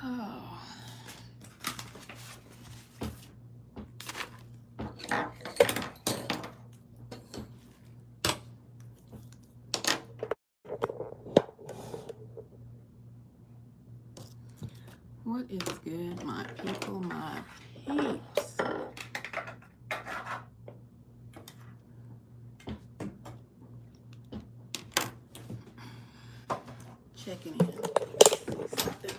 Oh. What is good, my people, my peeps? Checking in. See something.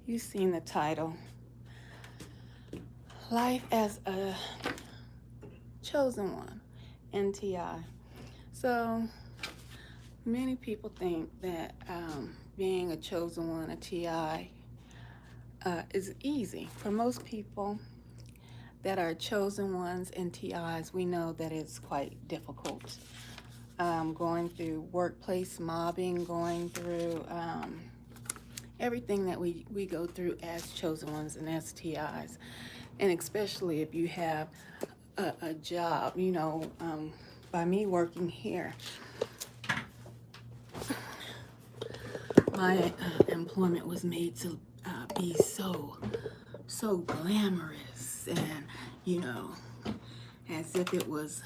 You've seen the title, Life as a Chosen One, NTI. So many people think that being a chosen one, a TI, is easy. For most people that are chosen ones and TIs, we know that it's quite difficult. Going through workplace mobbing, going through everything that we go through as chosen ones and as TIs. And especially if you have a job, you know, by me working here, my employment was made to be so glamorous and, you know, as if it was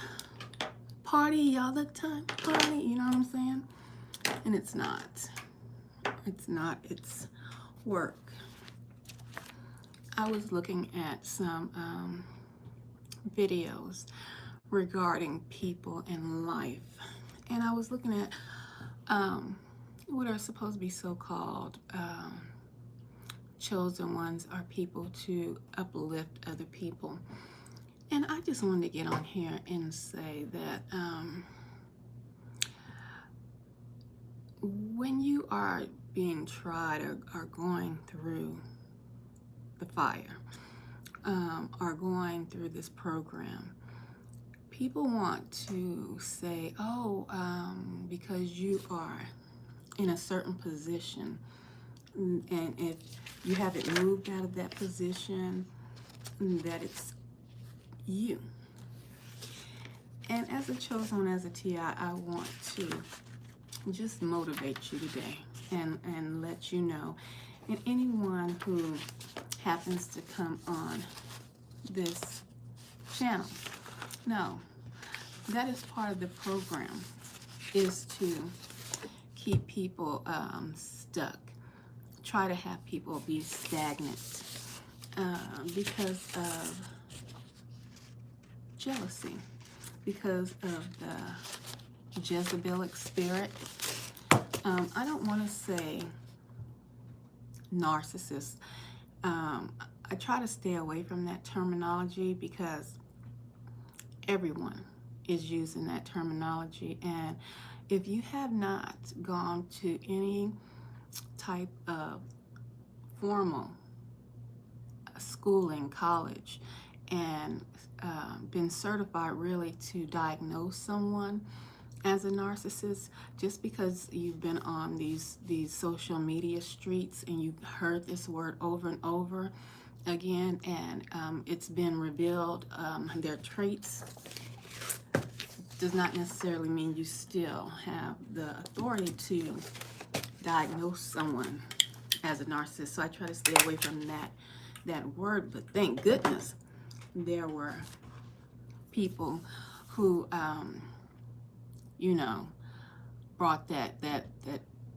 party all the time, party, you know what I'm saying? And it's not. It's not, it's work. I was looking at some videos regarding people in life, and I was looking at what are supposed to be so-called chosen ones are people to uplift other people. And I just wanted to get on here and say that when you are being tried or going through the fire, or going through this program, people want to say, oh, because you are in a certain position, and if you haven't moved out of that position, that it's you. And as a chosen one, as a TI, I want to just motivate you today and let you know, and anyone who happens to come on this channel, no, that is part of the program, is to keep people stuck, try to have people be stagnant because of jealousy, because of the Jezebelic spirit. I don't want to say narcissist. I try to stay away from that terminology because everyone is using that terminology, and if you have not gone to any type of formal schooling, college, and been certified really to diagnose someone as a narcissist, just because you've been on these social media streets and you've heard this word over and over again, and it's been revealed, their traits, does not necessarily mean you still have the authority to diagnose someone as a narcissist. So I try to stay away from that word, but thank goodness there were people who you know, brought that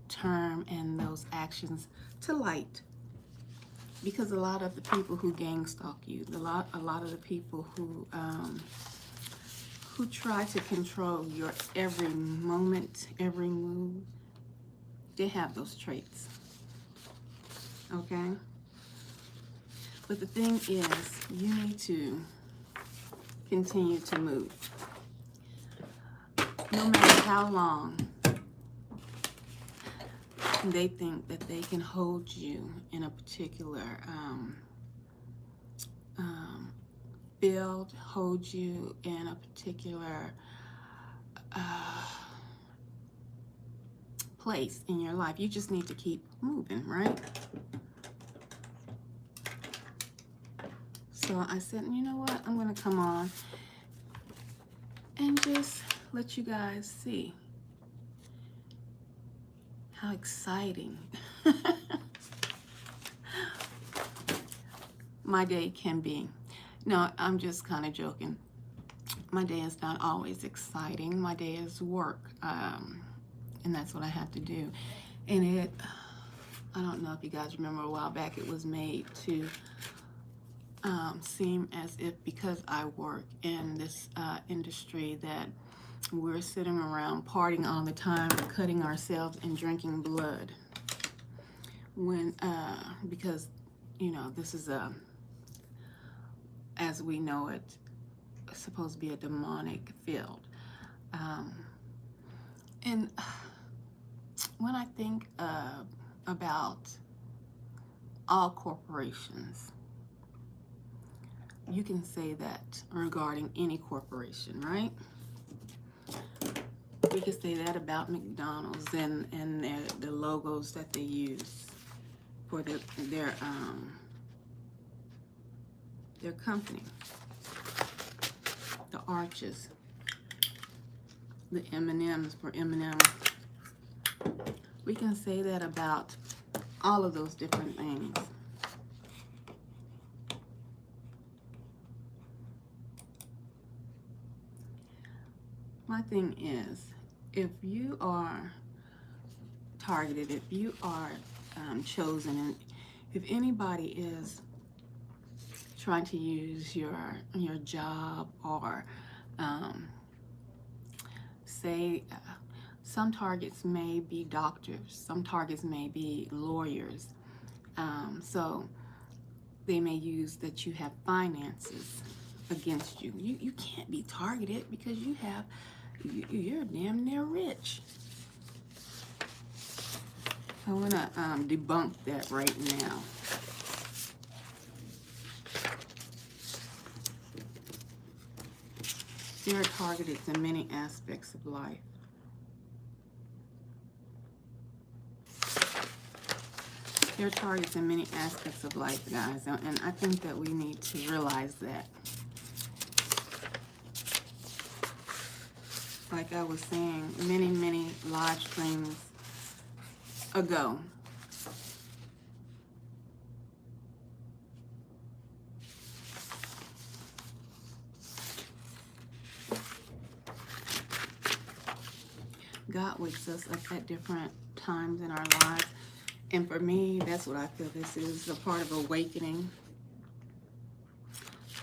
term and those actions to light, because a lot of the people who gang stalk you, a lot of the people who try to control your every moment, every move, they have those traits. Okay? But the thing is, you need to continue to move. No matter how long they think that they can hold you in a particular field, hold you in a particular place in your life, you just need to keep moving, right? So I said, you know what, I'm going to come on and just let you guys see how exciting my day can be. No, I'm just kind of joking. My day is not always exciting. My day is work, and that's what I have to do. And I don't know if you guys remember, a while back it was made to seem as if because I work in this industry that we're sitting around partying all the time, cutting ourselves and drinking blood. When because this is as we know it, supposed to be a demonic field. And when I think about all corporations, you can say that regarding any corporation, right? We can say that about McDonald's and the logos that they use for their company. The arches, the M&Ms for M&M. We can say that about all of those different things. My thing is, if you are targeted, if you are chosen, and if anybody is trying to use your job, or say some targets may be doctors, some targets may be lawyers, so they may use that you have finances against you. You can't be targeted because you're damn near rich. I want to debunk that right now. They're targeted in many aspects of life. They're targets in many aspects of life, guys, and I think that we need to realize that. Like I was saying, many live streams ago, God wakes us up at different times in our lives. And for me, that's what I feel this is, a part of awakening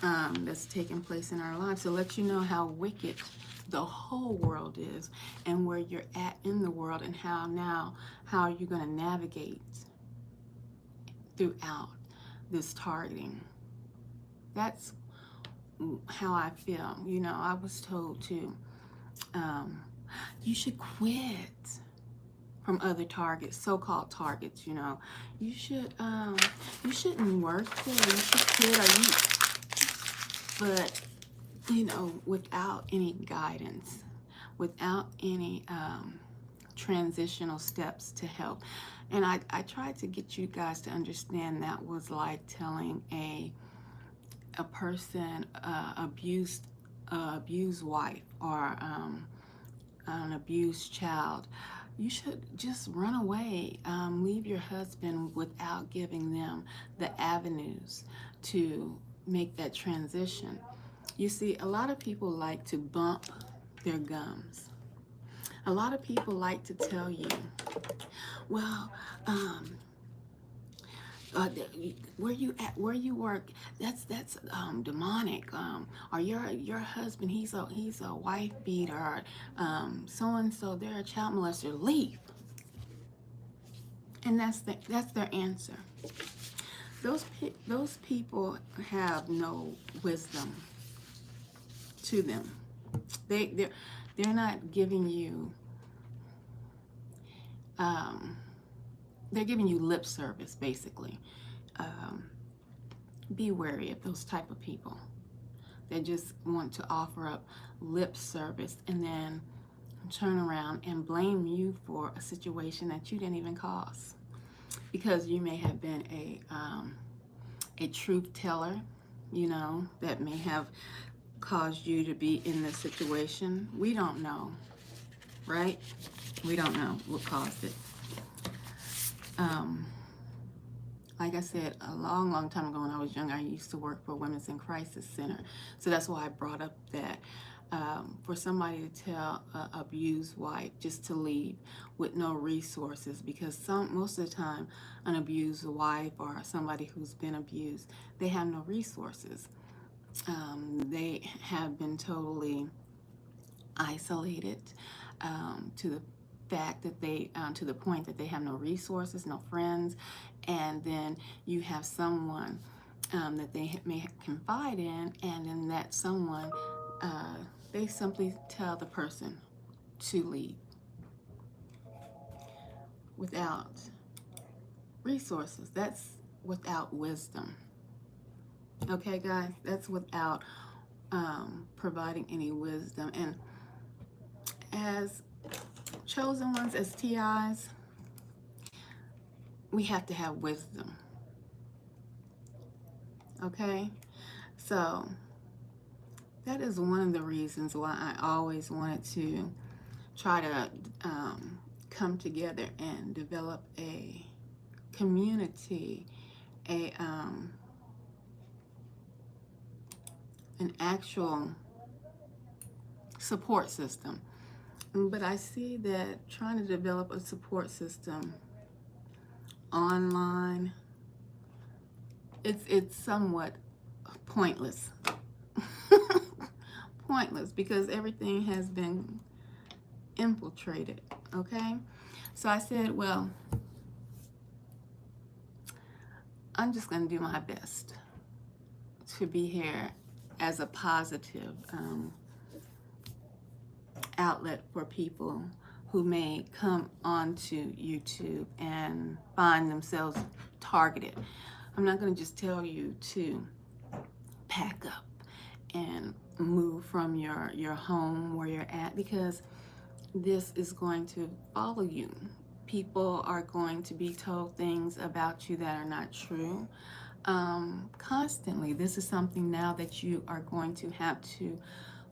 that's taking place in our lives, to let you know how wicked the whole world is and where you're at in the world, and how you're going to navigate throughout this targeting. That's how I feel. I was told to, you should quit from other targets, so-called targets. You shouldn't work there. You should quit, but without any guidance, without any transitional steps to help. And I tried to get you guys to understand that was like telling a person, abused wife, or an abused child, you should just run away, leave your husband, without giving them the avenues to make that transition. You see, a lot of people like to bump their gums. A lot of people like to tell you, well, where you work, that's demonic, or your husband, he's a wife beater, or so and so, they're a child molester, leave. And that's their answer. Those people have no wisdom to them. They're not giving you they're giving you lip service, basically. Be wary of those type of people. They just want to offer up lip service and then turn around and blame you for a situation that you didn't even cause, because you may have been a truth teller, that may have caused you to be in this situation? We don't know, right? We don't know what caused it. Like I said, a long, long time ago when I was young, I used to work for Women's in Crisis Center. So that's why I brought up that for somebody to tell an abused wife just to leave with no resources, because most of the time an abused wife or somebody who's been abused, they have no resources. They have been totally isolated to the fact that to the point that they have no resources, no friends, and then you have someone that they may confide in, and then that someone, they simply tell the person to leave without resources. That's without wisdom. Okay, guys, that's without providing any wisdom. And as chosen ones, as TIs, we have to have wisdom. Okay, so that is one of the reasons why I always wanted to try to come together and develop a community, an actual support system. But I see that trying to develop a support system online, it's somewhat pointless. Pointless, because everything has been infiltrated. Okay, so I said, well, I'm just going to do my best to be here as a positive outlet for people who may come onto YouTube and find themselves targeted. I'm not going to just tell you to pack up and move from your home where you're at, because this is going to follow you. People are going to be told things about you that are not true constantly. This is something now that you are going to have to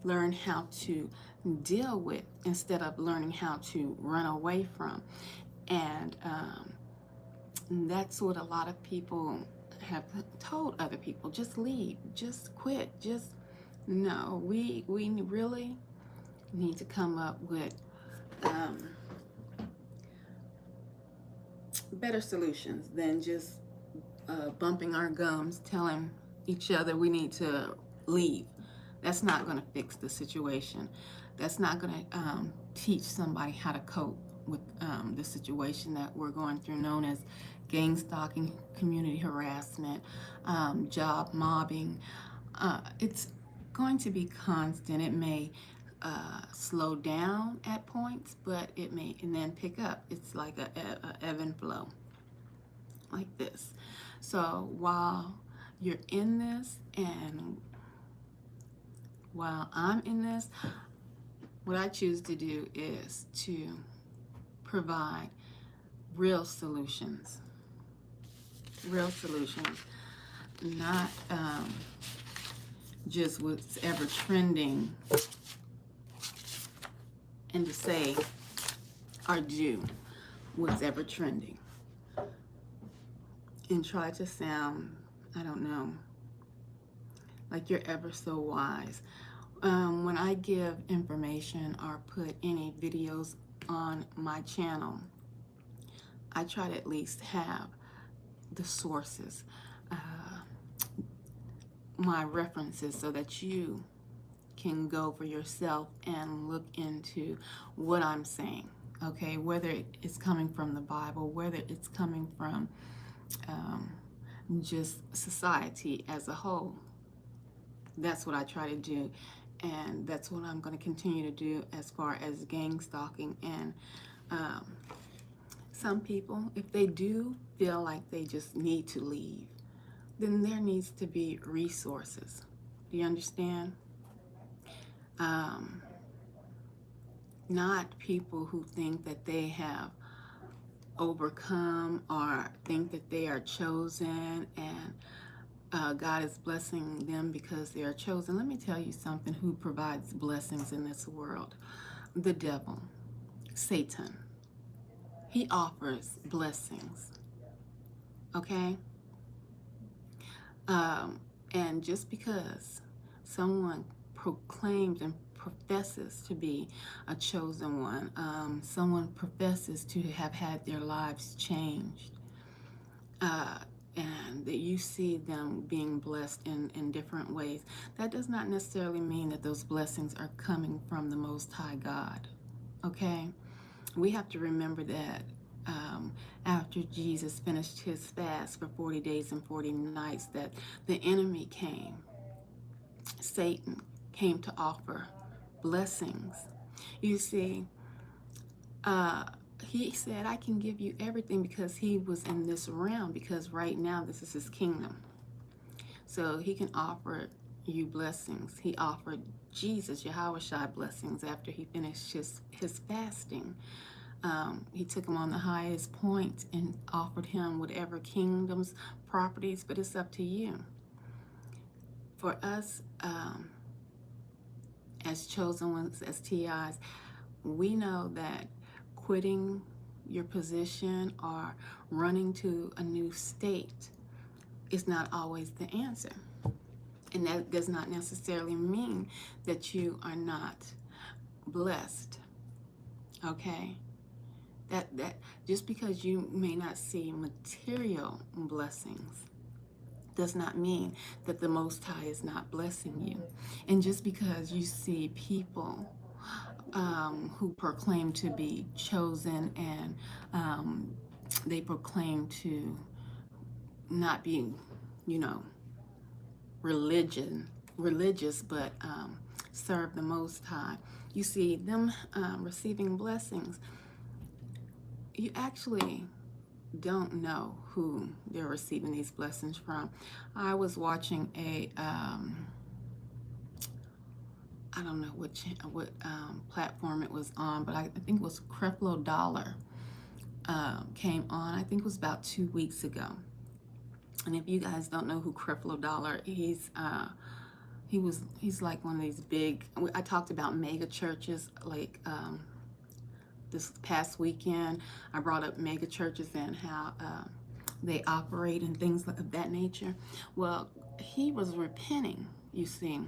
learn how to deal with instead of learning how to run away from. And that's what a lot of people have told other people: just leave, just quit, just no. We really need to come up with better solutions than just bumping our gums, telling each other we need to leave. That's not going to fix the situation. That's not going to teach somebody how to cope with the situation that we're going through, known as gang stalking, community harassment, job mobbing. It's going to be constant. It may slow down at points, but it may and then pick up. It's like a ebb and flow, like this. So while you're in this, and while I'm in this, what I choose to do is to provide real solutions. Real solutions, not just what's ever trending, and to say or do what's ever trending, and try to sound, I don't know, like you're ever so wise. When I give information or put any videos on my channel, I try to at least have the sources, my references, so that you can go for yourself and look into what I'm saying, okay? Whether it's coming from the Bible, whether it's coming from just society as a whole. That's what I try to do, and that's what I'm going to continue to do as far as gang stalking. And some people, if they do feel like they just need to leave, then there needs to be resources. Do you understand? Not people who think that they have overcome or think that they are chosen and God is blessing them because they are chosen. Let me tell you something. Who provides blessings in this world? The devil, Satan. He offers blessings. Okay? And just because someone proclaims and professes to be a chosen one, someone professes to have had their lives changed, uh, and that you see them being blessed in different ways, that does not necessarily mean that those blessings are coming from the Most High God. Okay? We have to remember that after Jesus finished his fast for 40 days and 40 nights, that the enemy came, Satan came to offer blessings. You see, uh, he said, I can give you everything, because he was in this realm, because right now this is his kingdom. So he can offer you blessings. He offered Jesus, Yahushua, blessings after he finished his fasting. He took him on the highest point and offered him whatever kingdoms, properties, but it's up to you. For us, as chosen ones, as TIs, we know that quitting your position or running to a new state is not always the answer. And that does not necessarily mean that you are not blessed. Okay? That just because you may not see material blessings does not mean that the Most High is not blessing you. And just because you see people who proclaim to be chosen, and they proclaim to not be, you know, religious, but serve the Most High, you see them receiving blessings, you actually don't know who they're receiving these blessings from. I was watching a I don't know what platform it was on, but I think it was Creflo Dollar came on. I think it was about 2 weeks ago. And if you guys don't know who Creflo Dollar, he's like one of these big. I talked about mega churches like this past weekend. I brought up mega churches and how they operate and things of that nature. Well, he was repenting, you see.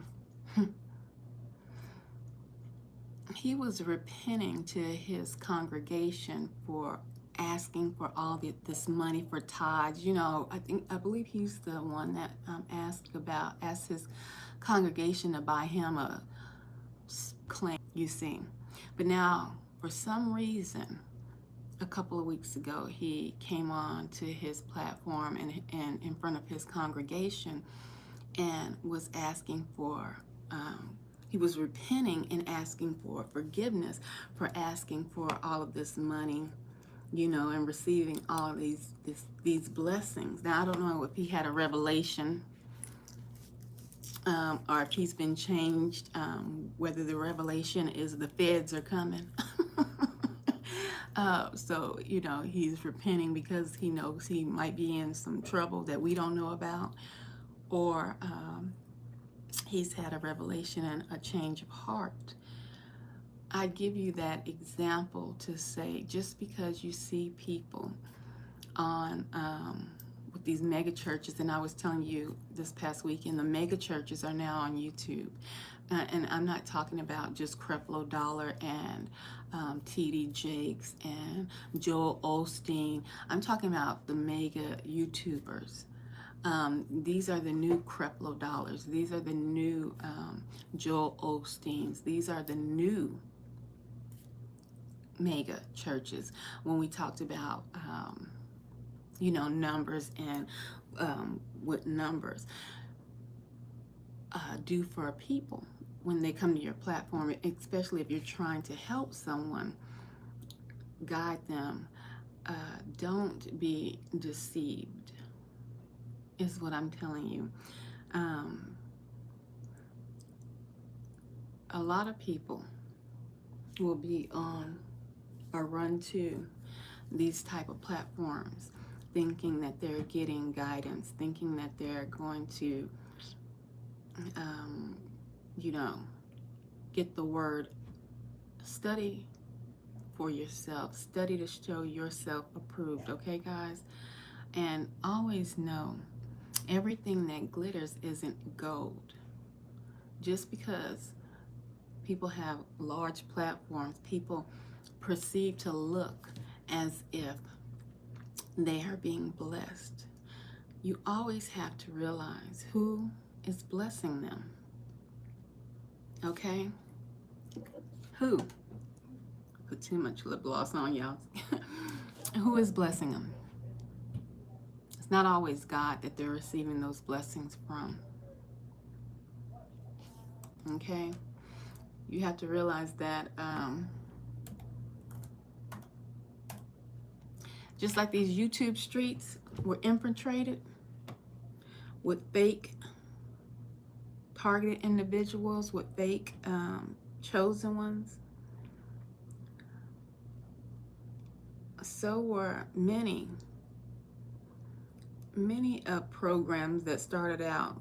He was repenting to his congregation for asking for all this money for tithes. You know, I believe he's the one that asked his congregation to buy him a claim, you see. But now, for some reason, a couple of weeks ago, he came on to his platform and in front of his congregation and was asking for, he was repenting and asking for forgiveness for asking for all of this money, you know, and receiving all of these blessings. Now, I don't know if he had a revelation or if he's been changed, whether the revelation is the feds are coming. So, you know, he's repenting because he knows he might be in some trouble that we don't know about, or he's had a revelation and a change of heart. I give you that example to say, just because you see people on with these mega churches, and I was telling you this past weekend, the mega churches are now on YouTube. And I'm not talking about just Creflo Dollar and T.D. Jakes and Joel Osteen. I'm talking about the mega YouTubers. These are the new Creflo Dollars. These are the new Joel Osteens. These are the new mega churches. When we talked about, you know, numbers and what numbers do for a people when they come to your platform, especially if you're trying to help someone, guide them. Don't be deceived, is what I'm telling you. A lot of people will be on or run to these type of platforms thinking that they're getting guidance, thinking that they're going to, you know, get the word. Study for yourself. Study to show yourself approved, okay, guys? And always know everything that glitters isn't gold. Just because people have large platforms, people perceive to look as if they are being blessed. You always have to realize who is blessing them. Okay? Who? Put too much lip gloss on, y'all. Who is blessing them? It's not always God that they're receiving those blessings from. Okay? You have to realize that just like these YouTube streets were infiltrated with fake targeted individuals, with fake chosen ones, so were many programs that started out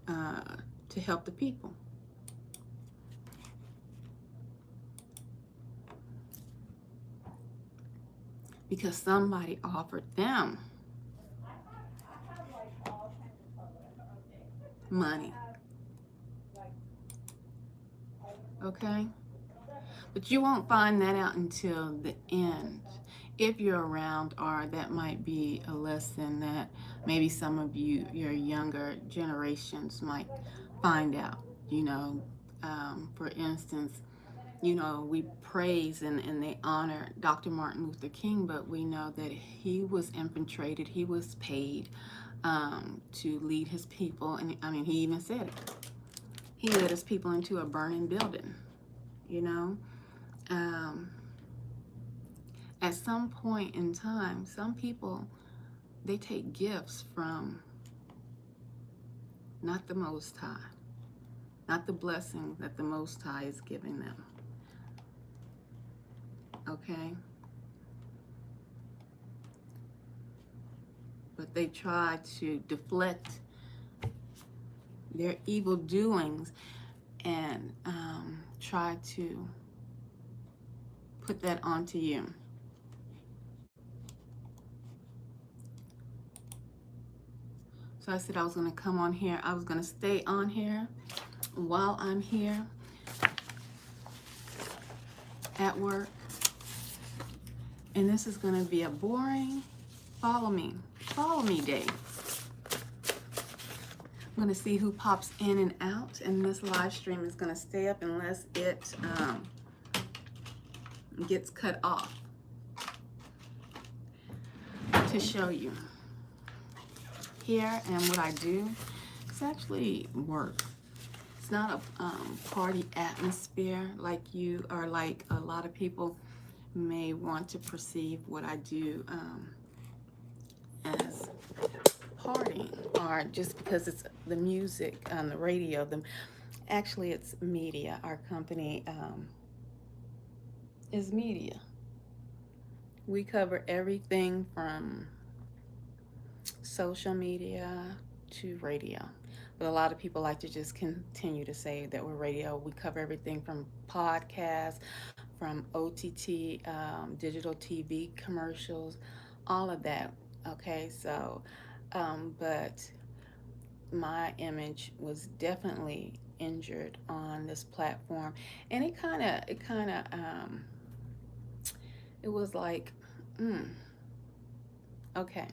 to help the people. Because somebody offered them money. Okay? But you won't find that out until the end. If you're around, or that might be a lesson that maybe some of you, your younger generations, might find out. You know, for instance, you know, we praise and they honor Dr. Martin Luther King, but we know that he was infiltrated, he was paid to lead his people. And I mean, he even said it. He led his people into a burning building, you know. At some point in time, some people, they take gifts from not the Most High, not the blessing that the Most High is giving them. Okay? But they try to deflect their evil doings and try to put that onto you. So I said I was going to come on here. I was going to stay on here while I'm here at work. And this is going to be a boring follow me day. I'm going to see who pops in and out. And this live stream is going to stay up unless it gets cut off to show you. Here and what I do, it's actually work. It's not a party atmosphere like you, or like a lot of people may want to perceive what I do as partying, or just because it's the music on the radio. Actually, it's media. Our company is media. We cover everything from social media to radio. But a lot of people like to just continue to say that we're radio. We cover everything from podcasts, from OTT, digital TV commercials, all of that. Okay, so, but my image was definitely injured on this platform, and it was like, okay.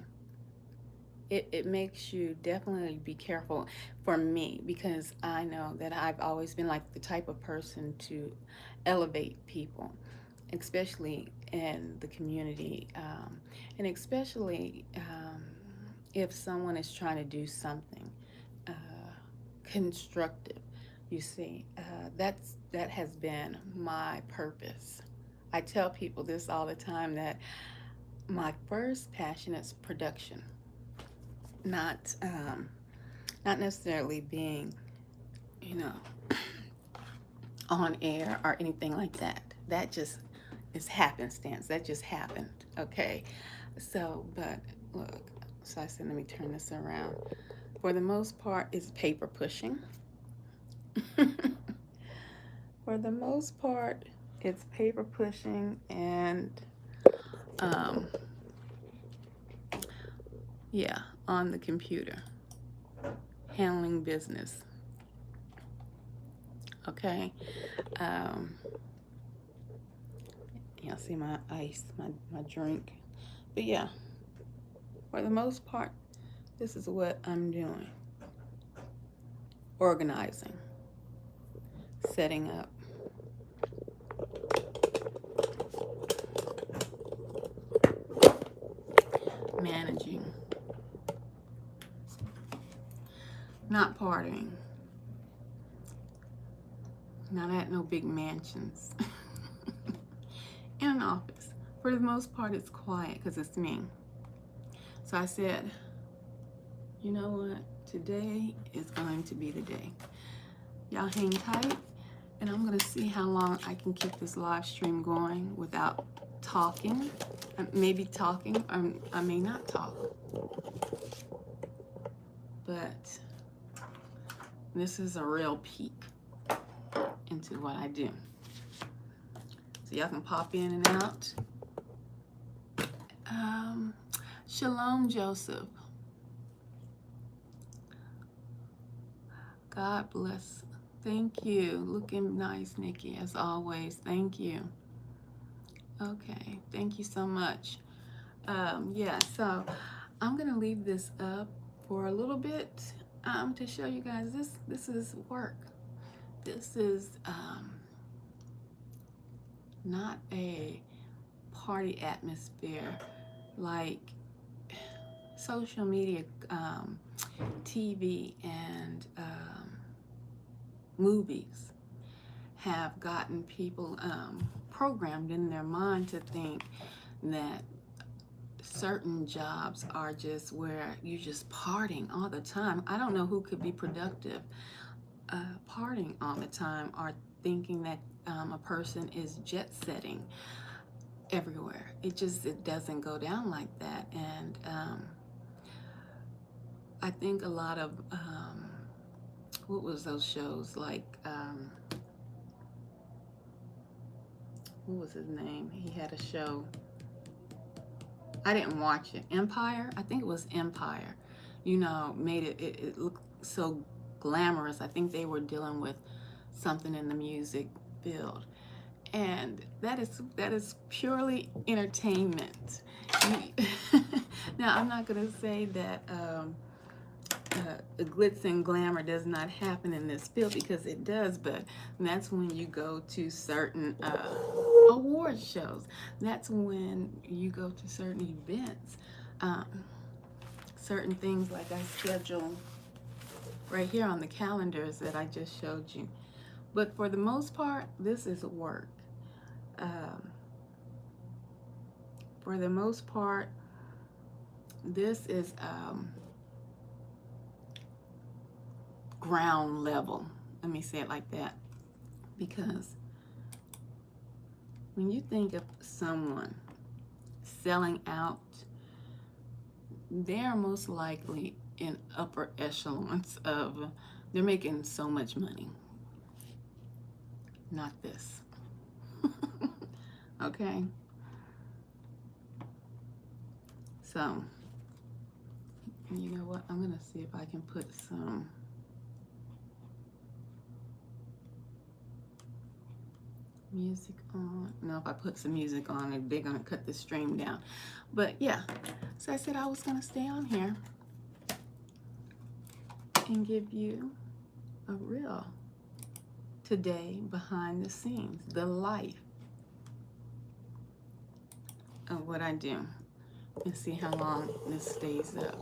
It makes you definitely be careful for me, because I know that I've always been like the type of person to elevate people, especially in the community, and especially if someone is trying to do something constructive. You see, that has been my purpose. I tell people this all the time, that my first passion is production. Not necessarily being, you know, on air or anything like that. That just It's happenstance. That just happened. Okay. So, but look, so I said, let me turn this around. For the most part, it's paper pushing. For the most part, it's paper pushing and, um, yeah, on the computer, handling business. Okay. Um, Y'all see my ice, my drink. But yeah, for the most part, this is what I'm doing. Organizing, setting up, managing, not partying, not at no big mansions. In an office. For the most part, it's quiet because it's me. So I said, you know what? Today is going to be the day. Y'all hang tight, and I'm going to see how long I can keep this live stream going without talking. Maybe talking, or I may not talk. But this is a real peek into what I do. So y'all can pop in and out. Shalom, Joseph. God bless. Thank you. Looking nice, Nikki, as always. Thank you. Okay, thank you so much. Yeah, so I'm gonna leave this up for a little bit to show you guys this is work. This is not a party atmosphere like social media, TV, and movies have gotten people programmed in their mind to think that certain jobs are just where you're just partying all the time. I don't know who could be productive partying all the time, or thinking that a person is jet setting everywhere. It doesn't go down like that. And I think a lot of what was those shows like what was his name? He had a show. I didn't watch it. Empire? I think it was Empire. You know, made it look so glamorous. I think they were dealing with something in the music field. And that is purely entertainment. Now, I'm not going to say that glitz and glamour does not happen in this field, because it does, but that's when you go to certain award shows. That's when you go to certain events. Certain things like I schedule right here on the calendars that I just showed you. But for the most part, this is work. For the most part, this is ground level. Let me say it like that. Because when you think of someone selling out, they're most likely in upper echelons of, they're making so much money. Not this. Okay? So, you know what? I'm going to see if I can put some music on. No, if I put some music on, they're going to cut the stream down. But yeah, so I said I was going to stay on here and give you a real today behind the scenes, the life of what I do, and see how long this stays up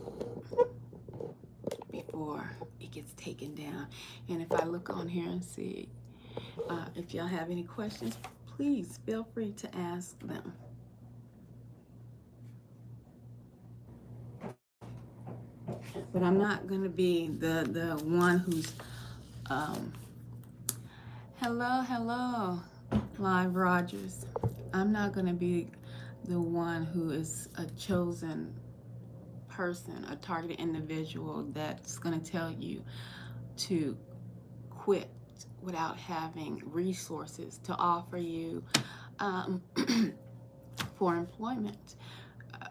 before it gets taken down. And if I look on here and see, if y'all have any questions, please feel free to ask them. But I'm not going to be the one who's, hello, Live Rogers. I'm not going to be the one who is a chosen person, a targeted individual that's going to tell you to quit without having resources to offer you um, for employment. Uh,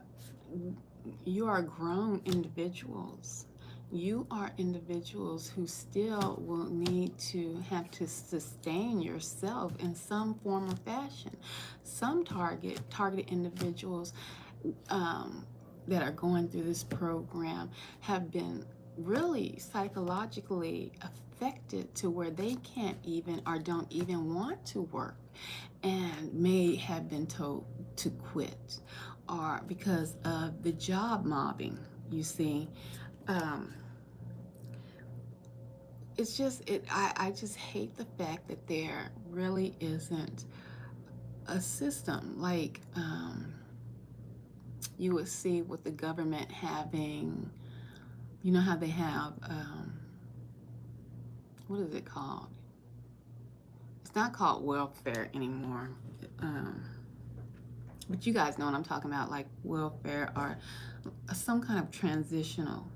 You are grown individuals. You are individuals who still will need to have to sustain yourself in some form or fashion. Some targeted individuals um, that are going through this program have been really psychologically affected to where they can't even or don't even want to work, and may have been told to quit, or because of the job mobbing. You see, um, it's just I just hate the fact that there really isn't a system like you would see with the government having, you know how they have, what is it called? It's not called welfare anymore. Um, but you guys know what I'm talking about, like welfare or some kind of transitional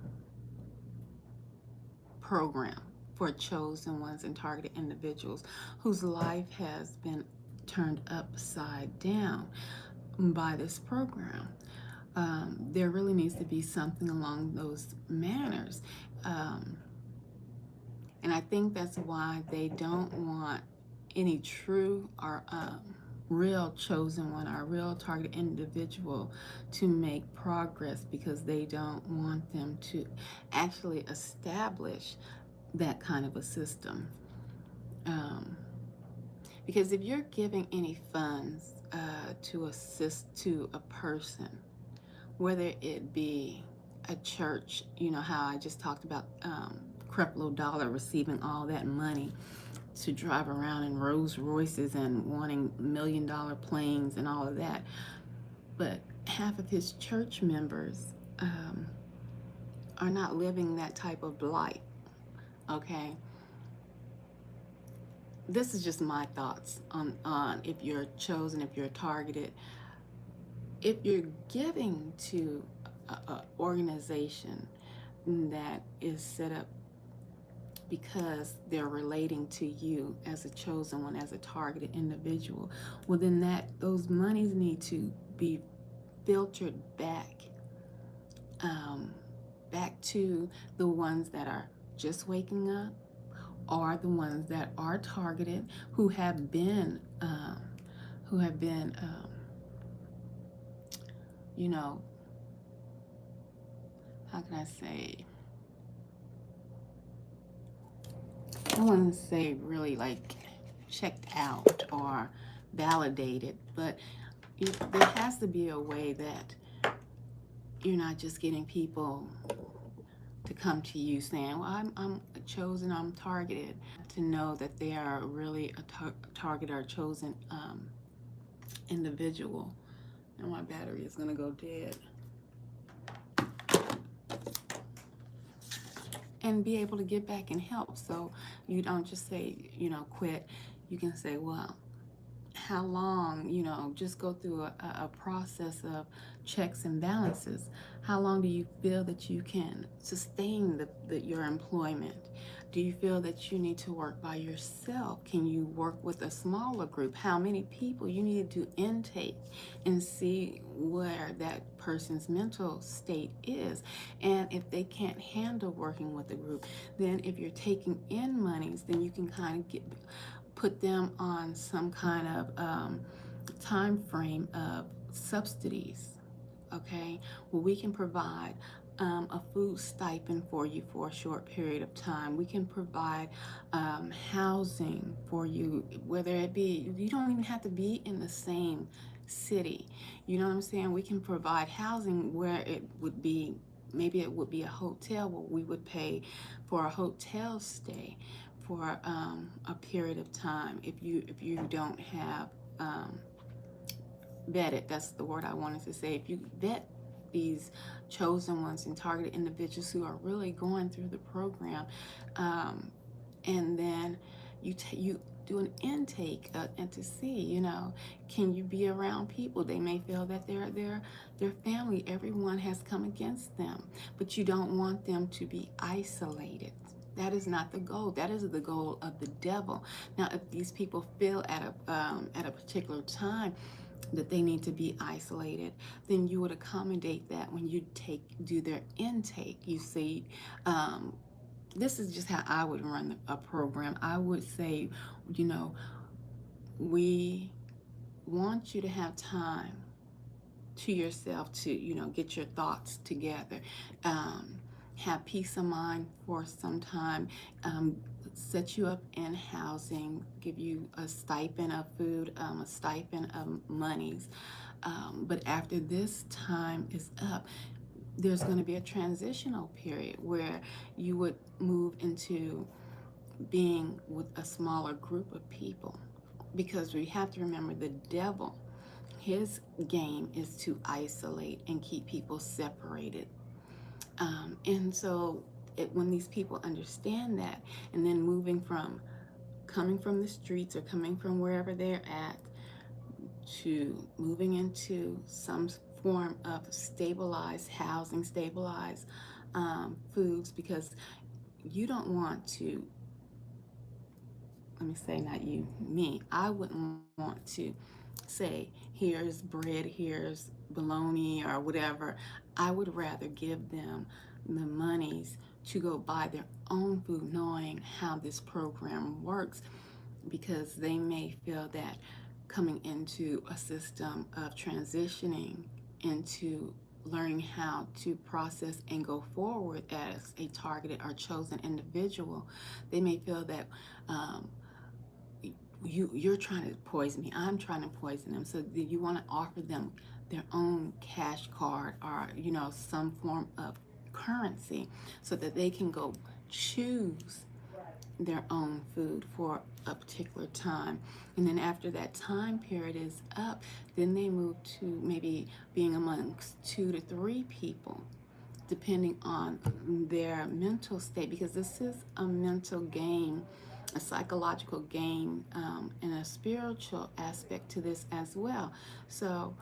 program for chosen ones and targeted individuals whose life has been turned upside down by this program. There really needs to be something along those manners. Um, and I think that's why they don't want any true or real chosen one or real target individual to make progress, because they don't want them to actually establish that kind of a system. Um, because if you're giving any funds to assist to a person, whether it be a church, you know how I just talked about Creflo Dollar receiving all that money to drive around in Rolls Royces and wanting $1 million planes and all of that. But half of his church members are not living that type of life, okay? This is just my thoughts on if you're chosen, if you're targeted. If you're giving to an organization that is set up because they're relating to you as a chosen one, as a targeted individual, well then those monies need to be filtered back to the ones that are just waking up, or the ones that are targeted, who have been you know, how can I say, I want to say really like checked out or validated, but there has to be a way that you're not just getting people to come to you saying, well, I'm chosen, I'm targeted, to know that they are really a target or chosen individual. And my battery is going to go dead. And be able to get back and help. So you don't just say, quit. You can say, well, how long, just go through a process of checks and balances. How long do you feel that you can sustain your employment? Do you feel that you need to work by yourself? Can you work with a smaller group? How many people you need to intake and see where that person's mental state is? And if they can't handle working with a group, then if you're taking in monies, then you can kind of put them on some kind of time frame of subsidies, okay? Well, we can provide a food stipend for you for a short period of time. We can provide housing for you, whether it be, you don't even have to be in the same city. You know what I'm saying? We can provide housing where it would be, maybe it would be a hotel where we would pay for a hotel stay for a period of time. If you don't have vetted, that's the word I wanted to say, if you vet these chosen ones and targeted individuals who are really going through the program, and then you do an intake, and to see, can you be around people? They may feel that their family, everyone has come against them, but you don't want them to be isolated. That is not the goal. That is the goal of the devil. Now, if these people feel at a particular time that they need to be isolated, then you would accommodate that when you do their intake. You see, um, this is just how I would run a program. I would say, you know, we want you to have time to yourself to, get your thoughts together. Um, have peace of mind for some time. Set you up in housing, give you a stipend of food, a stipend of monies. But after this time is up, there's going to be a transitional period where you would move into being with a smaller group of people, because we have to remember the devil, his game is to isolate and keep people separated. And so when these people understand that, and then coming from the streets or coming from wherever they're at to moving into some form of stabilized housing, stabilized foods, because you don't want to, let me say, not you, me, I wouldn't want to say, here's bread, here's bologna or whatever. I would rather give them the monies to go buy their own food, knowing how this program works, because they may feel that coming into a system of transitioning into learning how to process and go forward as a targeted or chosen individual, they may feel that you're trying to poison me, I'm trying to poison them. So you want to offer them their own cash card, or some form of currency, so that they can go choose their own food for a particular time. And then after that time period is up, then they move to maybe being amongst 2 to 3 people, depending on their mental state, because this is a mental game, a psychological game, and a spiritual aspect to this as well. So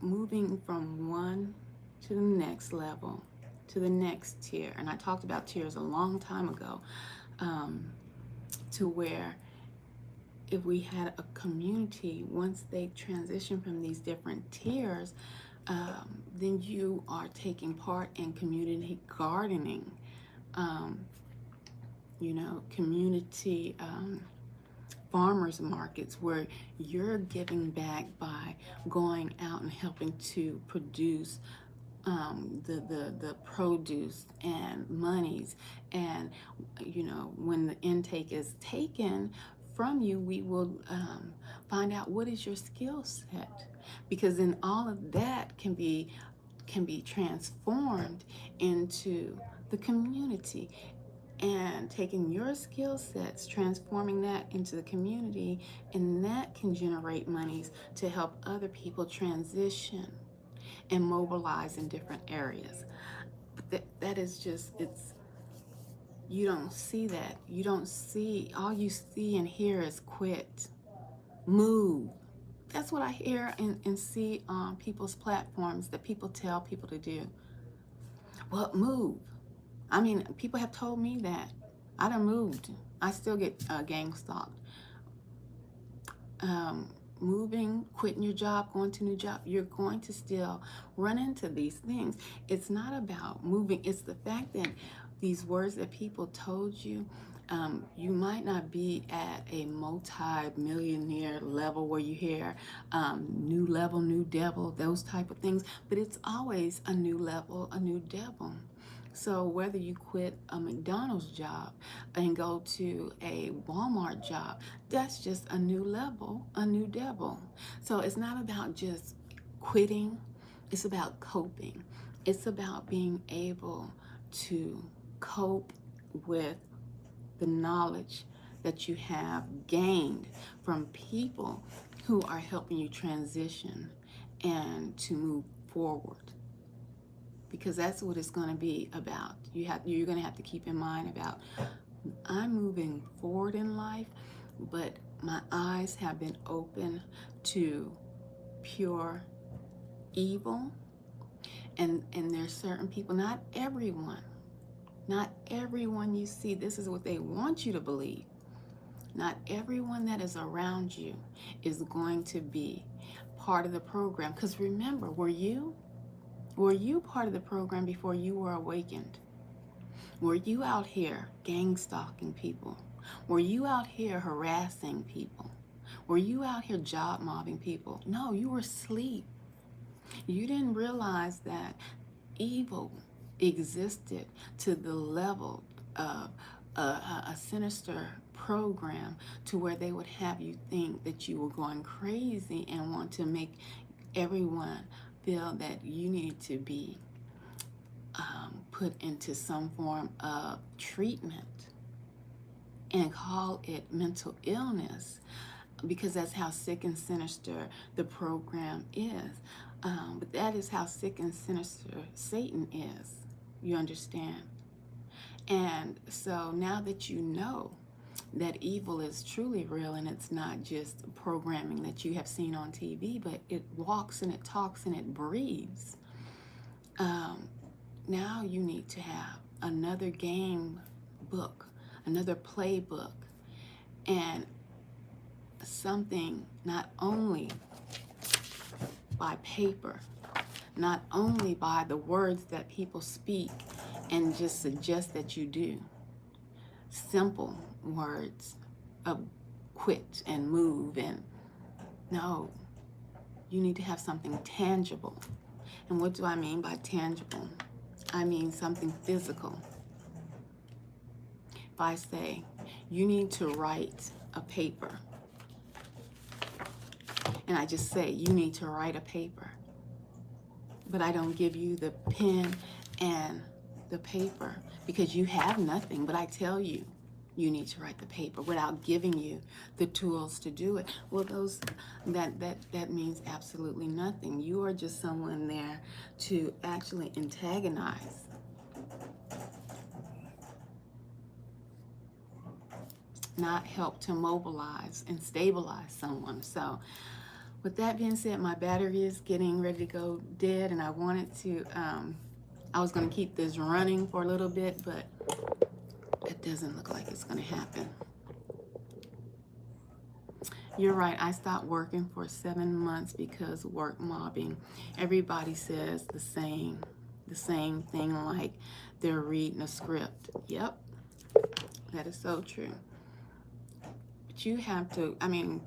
moving from one to the next level, to the next tier, and I talked about tiers a long time ago, to where if we had a community, once they transition from these different tiers, then you are taking part in community gardening, community farmers markets, where you're giving back by going out and helping to produce the produce and monies. And when the intake is taken from you, we will find out what is your skill set, because then all of that can be transformed into the community, and taking your skill sets, transforming that into the community, and that can generate monies to help other people transition and mobilize in different areas. But that is just, you don't see that. You don't see, all you see and hear is quit, move. That's what I hear and see on people's platforms, that people tell people to do. Well, move. I mean, people have told me that. I done moved. I still get gang stalked. Moving, quitting your job, going to a new job, you're going to still run into these things. It's not about moving. It's the fact that these words that people told you, you might not be at a multi-millionaire level where you hear new level, new devil, those type of things, but it's always a new level, a new devil. So whether you quit a McDonald's job and go to a Walmart job, that's just a new level, a new devil. So it's not about just quitting, it's about coping. It's about being able to cope with the knowledge that you have gained from people who are helping you transition and to move forward, because that's what it's going to be about. You're going to have to keep in mind about I'm moving forward in life, but my eyes have been open to pure evil. And there's certain people, not everyone you see, this is what they want you to believe. Not everyone that is around you is going to be part of the program. Because remember, were you part of the program before you were awakened? Were you out here gang stalking people? Were you out here harassing people? Were you out here job mobbing people? No, you were asleep. You didn't realize that evil existed to the level of a sinister program to where they would have you think that you were going crazy and want to make everyone feel that you need to be put into some form of treatment and call it mental illness, because that's how sick and sinister the program is. But that is how sick and sinister Satan is. You understand? And so now that you know that evil is truly real and it's not just programming that you have seen on TV, but it walks and it talks and it breathes, now you need to have another game book, another playbook, and something not only by paper, not only by the words that people speak and just suggest that you do. Simple words of quit and move, and no, you need to have something tangible. And what do I mean by tangible? I mean something physical. If I say, you need to write a paper, and I just say, you need to write a paper, but I don't give you the pen and the paper because you have nothing, but I tell you, you need to write the paper without giving you the tools to do it. Well, that means absolutely nothing. You are just someone there to actually antagonize. Not help to mobilize and stabilize someone. So with that being said, my battery is getting ready to go dead, and I wanted to, I was going to keep this running for a little bit, but it doesn't look like it's going to happen. You're right. I stopped working for 7 months because work mobbing. Everybody says the same thing, like they're reading a script. Yep, that is so true. But you have to, I mean,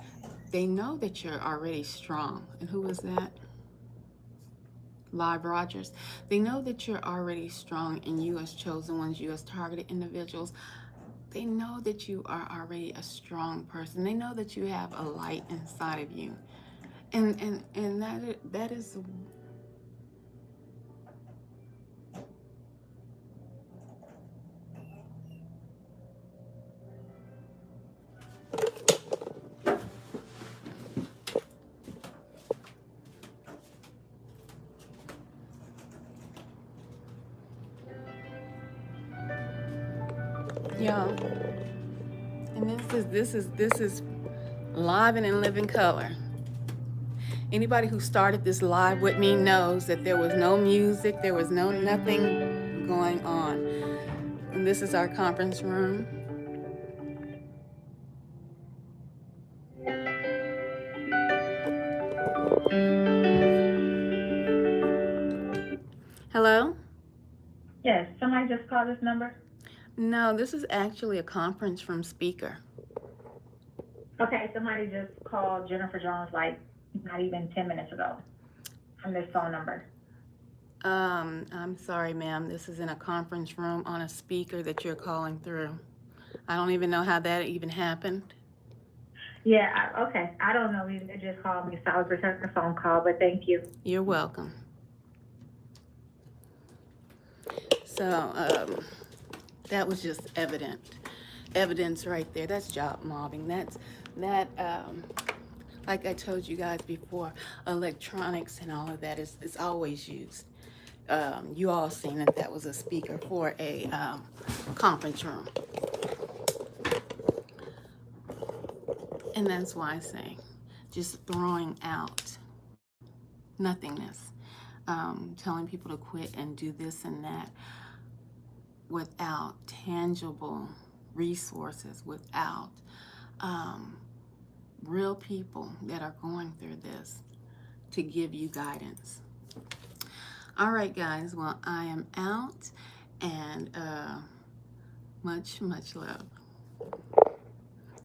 they know that you're already strong. And who was that? Live Rogers. They know that you're already strong, and you as chosen ones, you as targeted individuals, they know that you are already a strong person. They know that you have a light inside of you. And that is yeah. And this is live and in living color. Anybody who started this live with me knows that there was no music, there was nothing going on. And this is our conference room. Hello? Yes, somebody just called this number. No, this is actually a conference room speaker. Okay, somebody just called Jennifer Jones like not even 10 minutes ago from this phone number. I'm sorry, ma'am. This is in a conference room on a speaker that you're calling through. I don't even know how that even happened. Yeah, okay. I don't know either. They just called me, so I was returning the phone call, but thank you. You're welcome. So, that was just evidence right there. That's job mobbing. Like I told you guys before, electronics and all of that is always used. You all seen that was a speaker for a conference room. And that's why I say just throwing out nothingness, telling people to quit and do this and that without tangible resources, without real people that are going through this to give you guidance. All right, guys. Well, I am out, and much love.